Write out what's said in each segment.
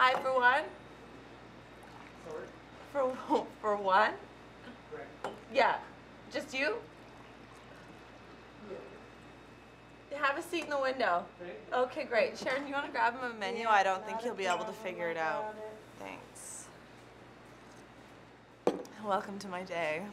Hi, for one? Sorry? For one? Right. Yeah. Just you? Have a seat in the window. Okay, great. Sharon, do you want to grab him a menu? I don't think he'll be able to figure it out. Thanks. Welcome to my day.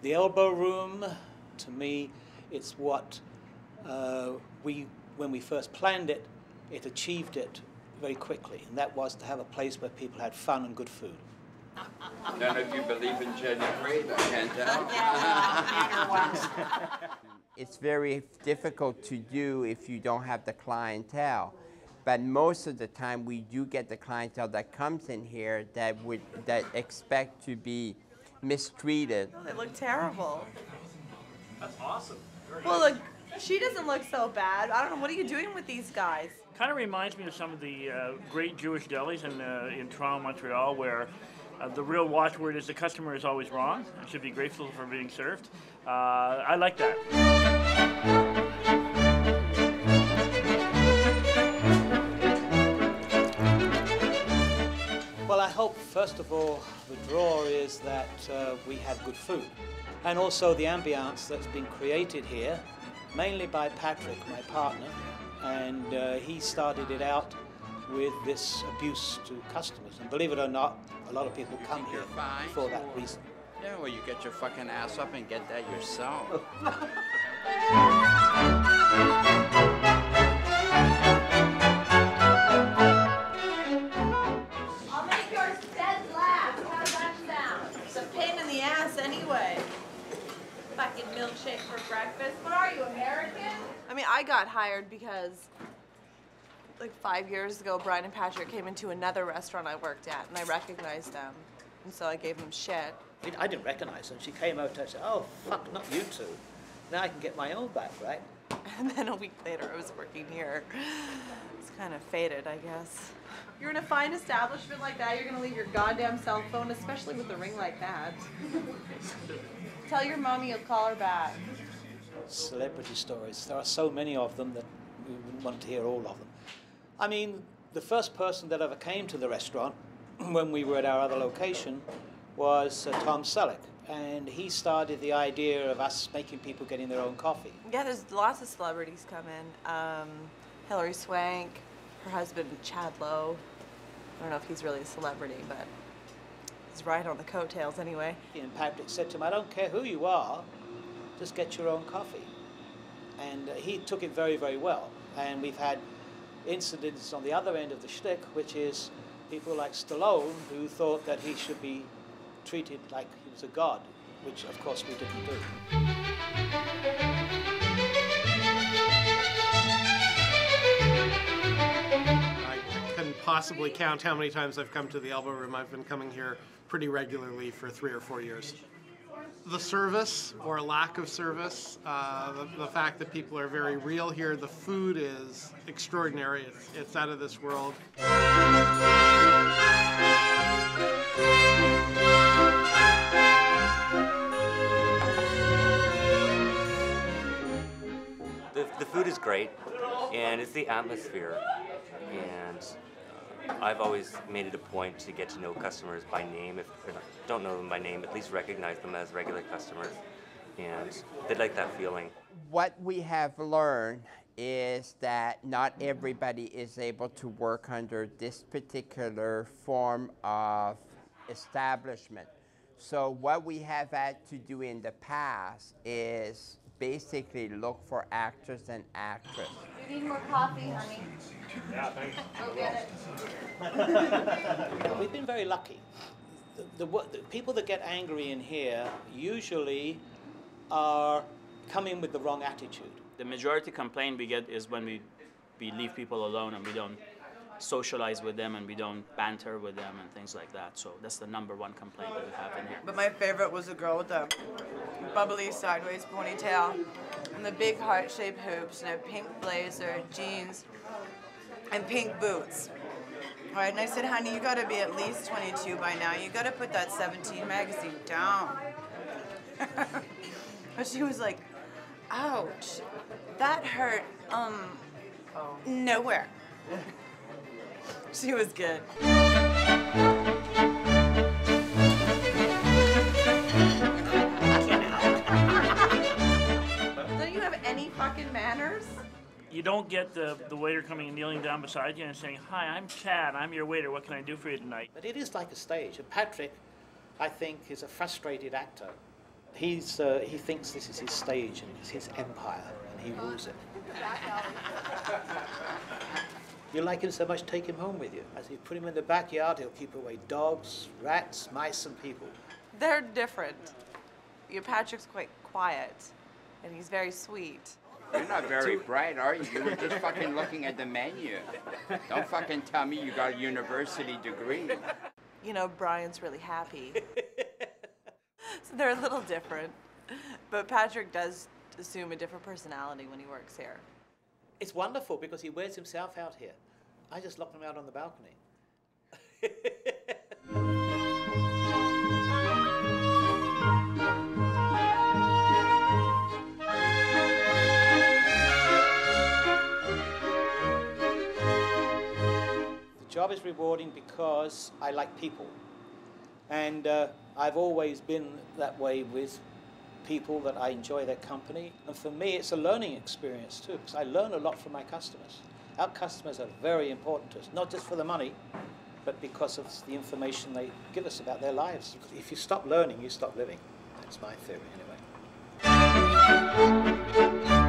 The elbow room, to me, it's what when we first planned it, it achieved it very quickly, and that was to have a place where people had fun and good food. None of you believe in gender trade, I can't tell. It's very difficult to do if you don't have the clientele. But most of the time we do get the clientele that comes in here that expect to be mistreated. Oh, they look terrible. That's awesome. Well, look, she doesn't look so bad. I don't know, what are you doing with these guys? Kind of reminds me of some of the great Jewish delis in Toronto, Montreal, where the real watchword is the customer is always wrong and should be grateful for being served. I like that. Well, I hope, first of all, the draw is that we have good food. And also the ambience that's been created here, mainly by Patrick, my partner. And he started it out with this abuse to customers. And believe it or not, a lot of people come here for that reason. Yeah, well, you get your fucking ass up and get that yourself. I'll make yours dead last. How's that sound? It's a pain in the ass anyway. Fucking milkshake for breakfast. What are you, American? I mean, I got hired because like 5 years ago, Brian and Patrick came into another restaurant I worked at, and I recognized them. And so I gave them shit. I didn't recognize them. She came out and said, "Oh, fuck, not you two. Now I can get my own back, right?" And then a week later, I was working here. It's kind of faded, I guess. You're in a fine establishment like that, you're gonna leave your goddamn cell phone, especially with a ring like that. Tell your mommy you'll call her back. Celebrity stories. There are so many of them that we wouldn't want to hear all of them. I mean, the first person that ever came to the restaurant when we were at our other location was Tom Selleck. And he started the idea of us making people getting their own coffee. Yeah, there's lots of celebrities come in. Hilary Swank, her husband Chad Lowe. I don't know if he's really a celebrity, but he's right on the coattails anyway. And Patrick said to him, "I don't care who you are, just get your own coffee." And he took it very, very well. And we've had incidents on the other end of the shtick, which is people like Stallone who thought that he should be treated like he was a god, which of course we didn't do. I couldn't possibly count how many times I've come to the Elbow Room. I've been coming here pretty regularly for 3 or 4 years. The service, or lack of service, the fact that people are very real here, the food is extraordinary. It's out of this world. The food is great, and it's the atmosphere, and I've always made it a point to get to know customers by name. If they don't know them by name, at least recognize them as regular customers, and they like that feeling. What we have learned is that not everybody is able to work under this particular form of establishment. So what we have had to do in the past is basically look for actors and actresses. You need more coffee, honey. Yeah, thanks. Go get it. We've been very lucky. The people that get angry in here usually are come in with the wrong attitude. The majority complaint we get is when we leave people alone and we don't socialize with them and we don't banter with them and things like that. So that's the #1 complaint that we have in here. But my favorite was a girl with a bubbly sideways ponytail and the big heart-shaped hoops and a pink blazer, jeans, and pink boots. All right, and I said, honey, you gotta be at least 22 by now. You gotta put that 17 magazine down. But she was like, ouch, that hurt, nowhere. She was good. Don't you have any fucking manners? You don't get the waiter coming and kneeling down beside you and saying, hi, I'm Chad, I'm your waiter, what can I do for you tonight? But it is like a stage, and Patrick, I think, is a frustrated actor. He thinks this is his stage and it's his empire, and he rules it. You like him so much, take him home with you. As you put him in the backyard, he'll keep away dogs, rats, mice, and people. They're different. Your Patrick's quite quiet, and he's very sweet. You're not very bright, are you? You were just fucking looking at the menu. Don't fucking tell me you got a university degree. You know, Brian's really happy. So they're a little different. But Patrick does assume a different personality when he works here. It's wonderful because he wears himself out here. I just locked him out on the balcony. The job is rewarding because I like people. And I've always been that way with people, that I enjoy their company. And for me, it's a learning experience too, because I learn a lot from my customers. Our customers are very important to us, not just for the money, but because of the information they give us about their lives. If you stop learning, you stop living. That's my theory anyway.